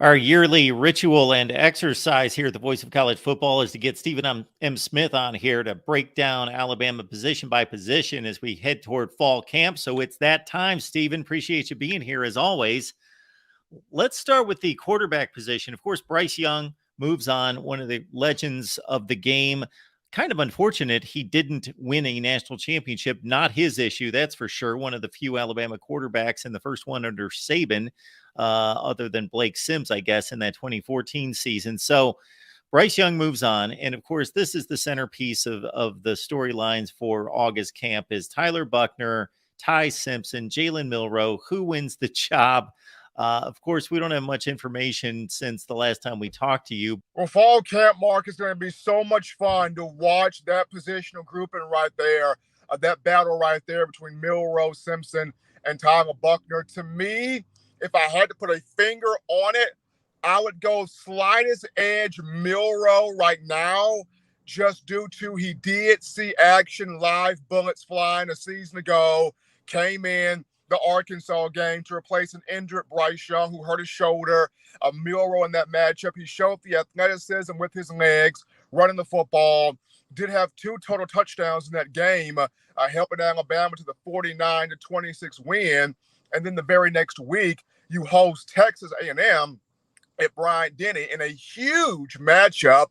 Our yearly ritual and exercise here at the Voice of College Football is to get Stephen M. Smith on here to break down Alabama position by position as we head toward fall camp. So it's that time, Stephen. Appreciate you being here as always. Let's start with the quarterback position. Of course, Bryce Young moves on, one of the legends of the game. Kind of unfortunate he didn't win a national championship. Not his issue, that's for sure. One of the few Alabama quarterbacks, and the first one under Saban, other than Blake Sims, I guess, in that 2014 season. So Bryce Young moves on. And of course, this is the centerpiece of the storylines for August camp is Tyler Buchner, Ty Simpson, Jalen Milroe. Who wins the job? Of course, we don't have much information since the last time we talked to you. Well, fall camp, Mark, is going to be so much fun to watch that positional grouping right there, that battle right there between Milroe, Simpson, and Tyler Buchner. To me, if I had to put a finger on it, I would go slightest edge Milroe right now, just due to he did see action, live bullets flying a season ago, came in the Arkansas game to replace an injured Bryce Young who hurt his shoulder. Milroe in that matchup, he showed the athleticism with his legs, running the football, did have 2 total touchdowns in that game, helping Alabama to the 49-26 win. And then the very next week, you host Texas A&M at Bryant-Denny in a huge matchup.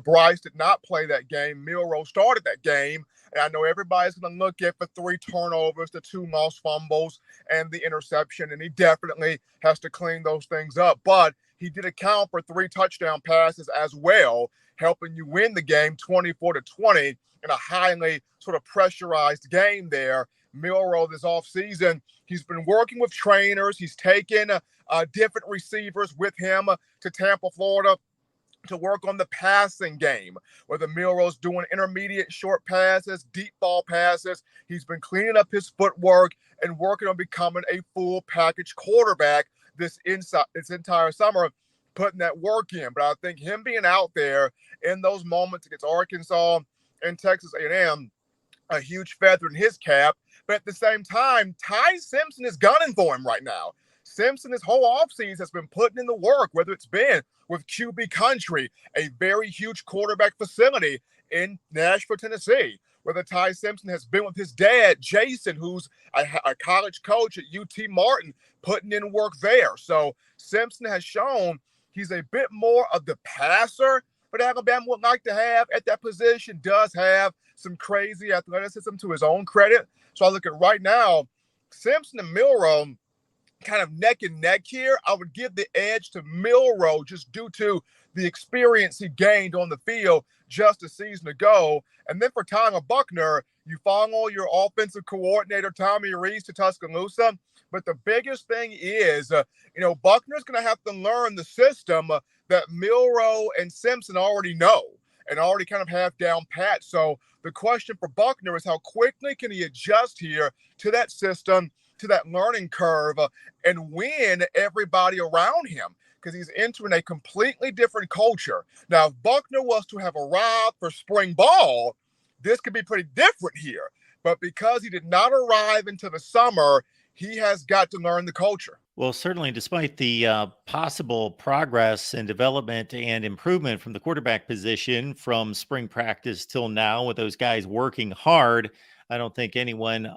Bryce did not play that game. Milroe started that game. And I know everybody's going to look at the 3 turnovers, the 2 lost fumbles, and the interception. And he definitely has to clean those things up. But he did account for 3 touchdown passes as well, helping you win the game 24-20 in a highly sort of pressurized game there. Milroe this offseason, he's been working with trainers. He's taken different receivers with him to Tampa, Florida, to work on the passing game, whether Milroe's doing intermediate short passes, deep ball passes. He's been cleaning up his footwork and working on becoming a full package quarterback this entire summer, putting that work in. But I think him being out there in those moments against Arkansas and Texas A&M, a huge feather in his cap. But at the same time, Ty Simpson is gunning for him right now. Simpson, his whole offseason, has been putting in the work, whether it's been with QB Country, a very huge quarterback facility in Nashville, Tennessee, whether Ty Simpson has been with his dad, Jason, who's a college coach at UT Martin, putting in work there. So Simpson has shown he's a bit more of the passer, but Alabama would like to have at that position, does have some crazy athleticism to his own credit. So I look at right now, Simpson and Milroe, kind of neck and neck here. I would give the edge to Milroe just due to the experience he gained on the field just a season ago. And then for Tyler Buchner, you follow your offensive coordinator, Tommy Rees, to Tuscaloosa. But the biggest thing is, Buchner's going to have to learn the system that Milroe and Simpson already know and already kind of have down pat. So the question for Buchner is how quickly can he adjust here to that system, to that learning curve, and win everybody around him, because he's entering a completely different culture. Now, if Buchner was to have arrived for spring ball, this could be pretty different here. But because he did not arrive until the summer, he has got to learn the culture. Well, certainly, despite the possible progress and development and improvement from the quarterback position from spring practice till now, with those guys working hard, I don't think anyone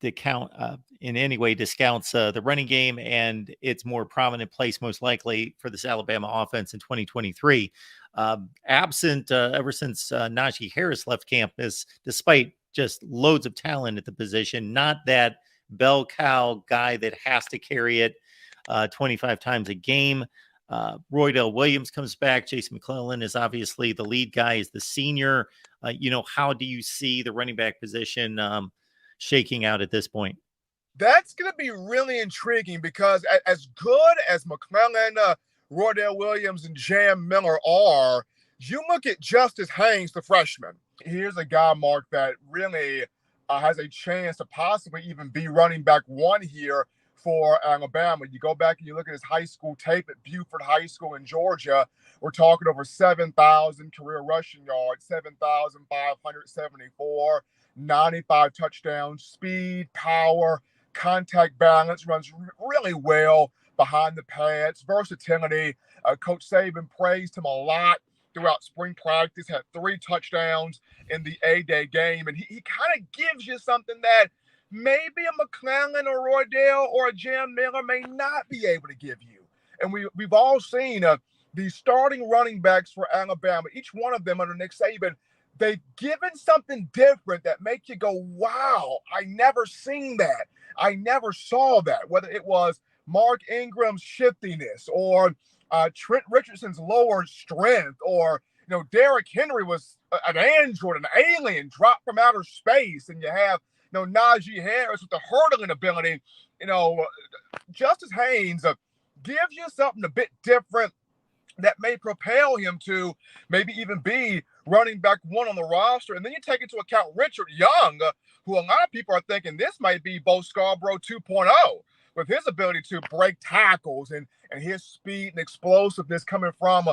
in any way discounts the running game and its more prominent place, most likely, for this Alabama offense in 2023. Absent ever since Najee Harris left campus, despite just loads of talent at the position, not that bell cow guy that has to carry it 25 times a game. Roydell Williams comes back. Jason McClellan is obviously the lead guy, is the senior. How do you see the running back position shaking out at this point? That's going to be really intriguing, because as good as McClellan, Roydell Williams, and Jam Miller are, you look at Justice Haynes, the freshman. Here's a guy, Mark, that really has a chance to possibly even be running back 1 here for Alabama. You go back and you look at his high school tape at Buford High School in Georgia. We're talking over 7,000 career rushing yards, 7,574, 95 touchdowns, speed, power, contact balance, runs really well, behind the pads, versatility. Coach Saban praised him a lot throughout spring practice, had 3 touchdowns in the A-Day game. And he kind of gives you something that maybe a McClellan or Roydell or a Jam Miller may not be able to give you. And we've all seen the starting running backs for Alabama, each one of them under Nick Saban, they've given something different that make you go, wow, I never seen that. I never saw that, whether it was Mark Ingram's shiftiness or Trent Richardson's lower strength, or, Derrick Henry was an android, an alien dropped from outer space. And you have, Najee Harris with the hurdling ability. Justice Haynes gives you something a bit different that may propel him to maybe even be running back 1 on the roster. And then you take into account Richard Young, who a lot of people are thinking this might be Bo Scarborough 2.0, with his ability to break tackles and his speed and explosiveness coming from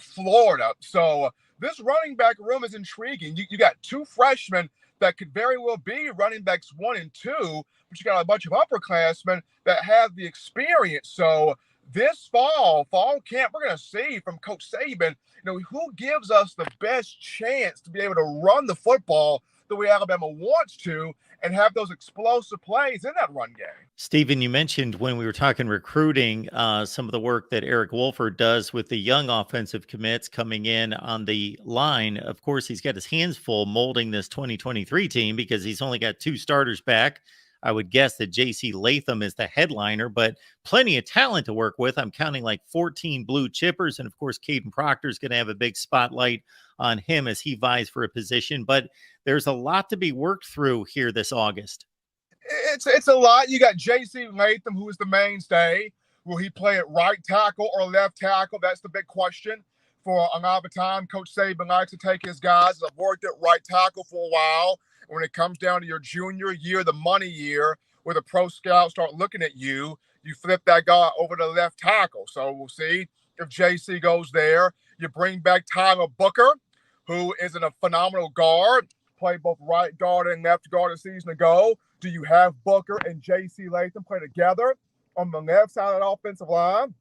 Florida. So this running back room is intriguing. You got 2 freshmen that could very well be running backs 1 and 2, but you got a bunch of upperclassmen that have the experience. So this fall camp, we're going to see from Coach Saban, who gives us the best chance to be able to run the football the way Alabama wants to and have those explosive plays in that run game. Stephen, you mentioned when we were talking recruiting, some of the work that Eric Wolford does with the young offensive commits coming in on the line. Of course, he's got his hands full molding this 2023 team because he's only got 2 starters back. I would guess that J.C. Latham is the headliner, but plenty of talent to work with. I'm counting like 14 blue chippers. And of course, Caden Proctor is going to have a big spotlight on him as he vies for a position. But there's a lot to be worked through here this August. It's a lot. You got J.C. Latham, who is the mainstay. Will he play at right tackle or left tackle? That's the big question. For a lot of the time, Coach Saban likes to take his guys. I've worked at right tackle for a while. When it comes down to your junior year, the money year, where the pro scouts start looking at you, you flip that guy over to left tackle. So we'll see if JC goes there. You bring back Tyler Booker, who is a phenomenal guard, played both right guard and left guard a season ago. Do you have Booker and JC Latham play together on the left side of the offensive line?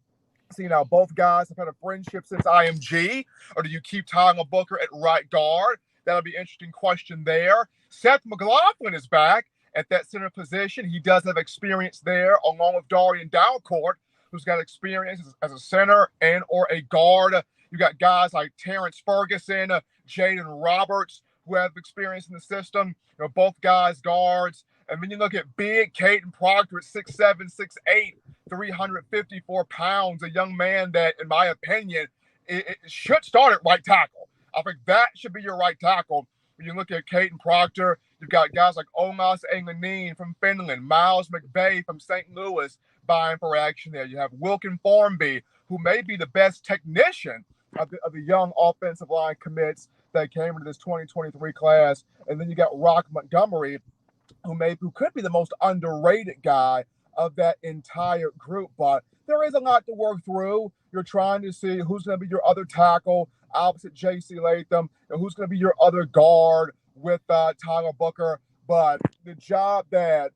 See, now both guys have had a friendship since IMG. Or do you keep Tyler Booker at right guard? That'll be an interesting question there. Seth McLaughlin is back at that center position. He does have experience there, along with Darian Dalcourt, who's got experience as a center and or a guard. You got guys like Terrence Ferguson, Jaden Roberts, who have experience in the system. Both guys guards. And then you look at big Caden Proctor at 6'7", 6'8", 354 pounds, a young man that, in my opinion, it should start at right tackle. I think that should be your right tackle. When you look at Caden Proctor, you've got guys like Omas Enganine from Finland, Miles McVay from St. Louis vying for action there. You have Wilkin Formby, who may be the best technician of the young offensive line commits that came into this 2023 class. And then you got Rock Montgomery, who could be the most underrated guy of that entire group. But there is a lot to work through. You're trying to see who's going to be your other tackle opposite J.C. Latham, and who's going to be your other guard with Tyler Booker. But the job that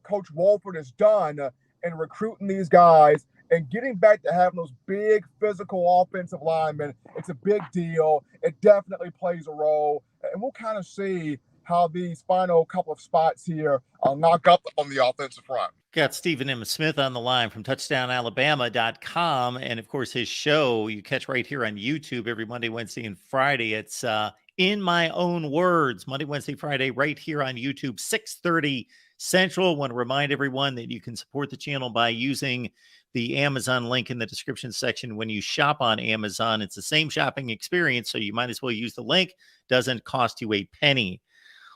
Coach Wolford has done in recruiting these guys and getting back to having those big physical offensive linemen, it's a big deal. It definitely plays a role. And we'll kind of see how these final couple of spots here knock up on the offensive front. Got Stephen M. Smith on the line from touchdownalabama.com. And of course, his show you catch right here on YouTube every Monday, Wednesday, and Friday. It's In My Own Words, Monday, Wednesday, Friday, right here on YouTube, 6:30 Central. I want to remind everyone that you can support the channel by using the Amazon link in the description section when you shop on Amazon. It's the same shopping experience, so you might as well use the link. Doesn't cost you a penny.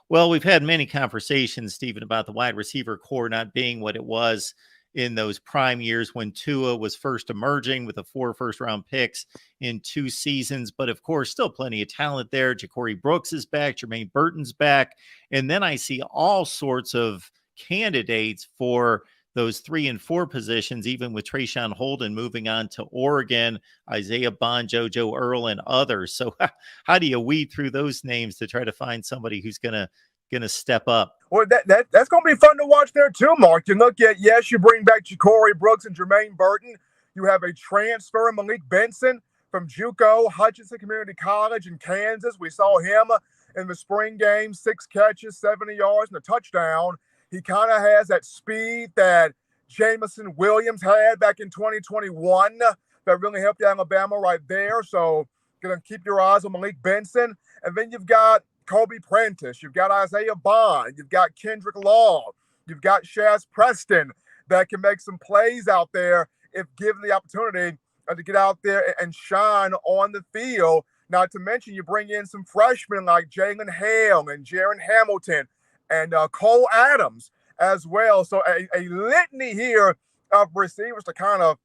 Well, we've had many conversations, Stephen, about the wide receiver core not being what it was in those prime years when Tua was first emerging with the 4 first-round picks in 2 seasons. But, of course, still plenty of talent there. Ja'Cory Brooks is back. Jermaine Burton's back. And then I see all sorts of candidates for those 3 and 4 positions, even with Trayshawn Holden moving on to Oregon, Isaiah Bond, JoJo Earl, and others. So how do you weed through those names to try to find somebody who's going to going to step up? Well, that's going to be fun to watch there too, Mark. You look at, yes, you bring back Ja'Cory Brooks and Jermaine Burton. You have a transfer, Malik Benson from JUCO, Hutchinson Community College in Kansas. We saw him in the spring game, 6 catches, 70 yards, and a touchdown. He kind of has that speed that Jameson Williams had back in 2021 that really helped Alabama right there. So going to keep your eyes on Malik Benson. And then you've got Kobe Prentice. You've got Isaiah Bond. You've got Kendrick Law. You've got Shaz Preston that can make some plays out there if given the opportunity to get out there and shine on the field. Not to mention you bring in some freshmen like Jalen Hale and Jaron Hamilton and Cole Adams as well. So a litany here of receivers to kind of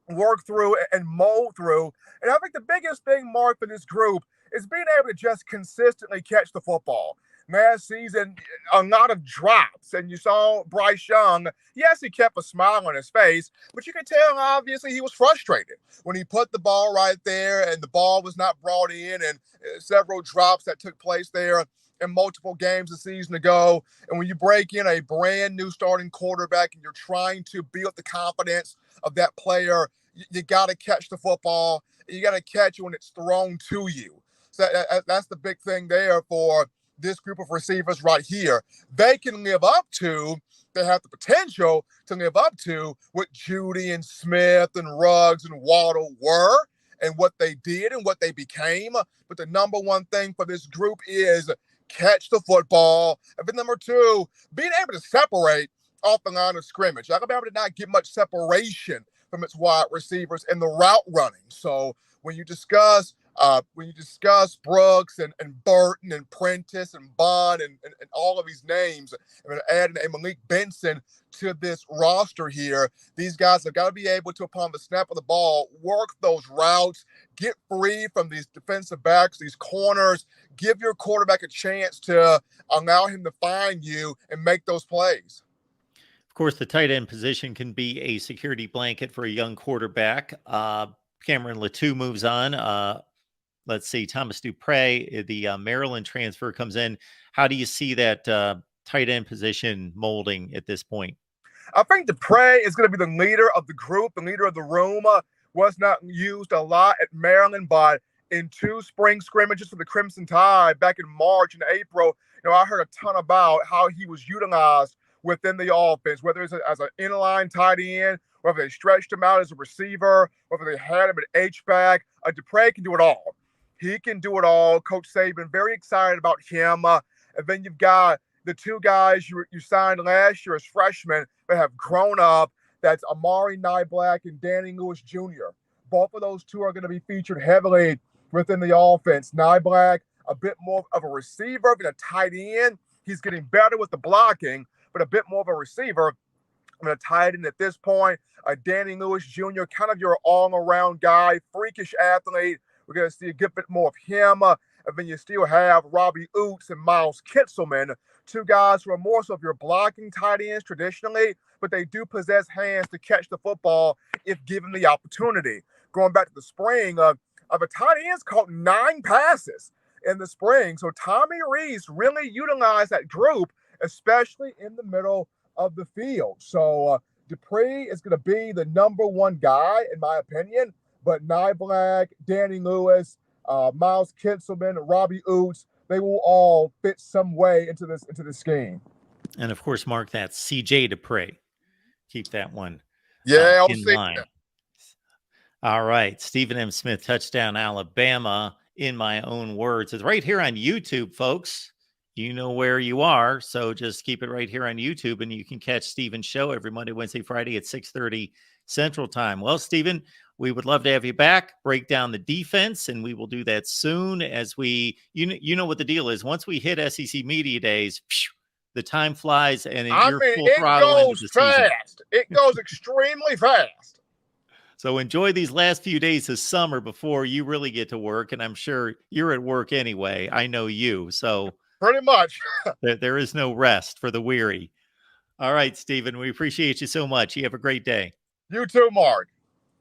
work through and mold through. And I think the biggest thing, Mark, for this group is being able to just consistently catch the football. Last season, a lot of drops, and you saw Bryce Young. Yes, he kept a smile on his face, but you could tell, obviously, he was frustrated when he put the ball right there and the ball was not brought in, and several drops that took place there in multiple games a season ago. And when you break in a brand new starting quarterback and you're trying to build the confidence of that player, you got to catch the football. You got to catch it when it's thrown to you. So that's the big thing there for this group of receivers right here. They can live up to, they have the potential to live up to what Judy and Smith and Ruggs and Waddle were and what they did and what they became. But the number one thing for this group is catch the football. And then number two, being able to separate off the line of scrimmage. Alabama did not get much separation from its wide receivers in the route running. So when you discuss Brooks and Burton and Prentice and Bond and all of these names, and adding a Malik Benson to this roster here, these guys have got to be able to, upon the snap of the ball, work those routes, get free from these defensive backs, these corners, give your quarterback a chance to allow him to find you and make those plays. Of course, the tight end position can be a security blanket for a young quarterback. Cameron Latou moves on. Let's see, Thomas Dupre, the Maryland transfer, comes in. How do you see that tight end position molding at this point? I think Dupre is going to be the leader of the group, the leader of the room. Was not used a lot at Maryland, but in 2 spring scrimmages for the Crimson Tide back in March and April, I heard a ton about how he was utilized within the offense, whether it's as an inline tight end, whether they stretched him out as a receiver, whether they had him at H-back. Dupre can do it all. He can do it all. Coach Saban, very excited about him. And then you've got the 2 guys you signed last year as freshmen that have grown up. That's Amari Nyblack and Danny Lewis Jr. Both of those 2 are going to be featured heavily within the offense. Nyblack, a bit more of a receiver than a tight end. He's getting better with the blocking, but a bit more of a receiver than a tight end at this point. Danny Lewis Jr., kind of your all-around guy, freakish athlete. We're going to see a good bit more of him. And then you still have Robbie Oots and Miles Kitselman, 2 guys who are more so of your blocking tight ends traditionally, but they do possess hands to catch the football if given the opportunity. Going back to the spring, a tight ends caught 9 passes in the spring. So Tommy Rees really utilized that group, especially in the middle of the field. So Dupree is going to be the number 1 guy, in my opinion. But Nyblack, Danny Lewis, Miles Kitselman, Robbie Oots, they will all fit some way into this scheme. And of course, Mark, that's CJ Dupree. Keep that one in line. All right. Stephen M. Smith, touchdown Alabama, in my own words. It's right here on YouTube, folks. You know where you are. So just keep it right here on YouTube, and you can catch Stephen's show every Monday, Wednesday, Friday at 6:30 Central Time. Well, Stephen, we would love to have you back, break down the defense, and we will do that soon as you know what the deal is. Once we hit SEC Media Days, the time flies, and you're full throttle into the season. It goes extremely fast. So enjoy these last few days of summer before you really get to work, and I'm sure you're at work anyway. I know you, so pretty much. there is no rest for the weary. All right, Stephen, we appreciate you so much. You have a great day. You too, Mark.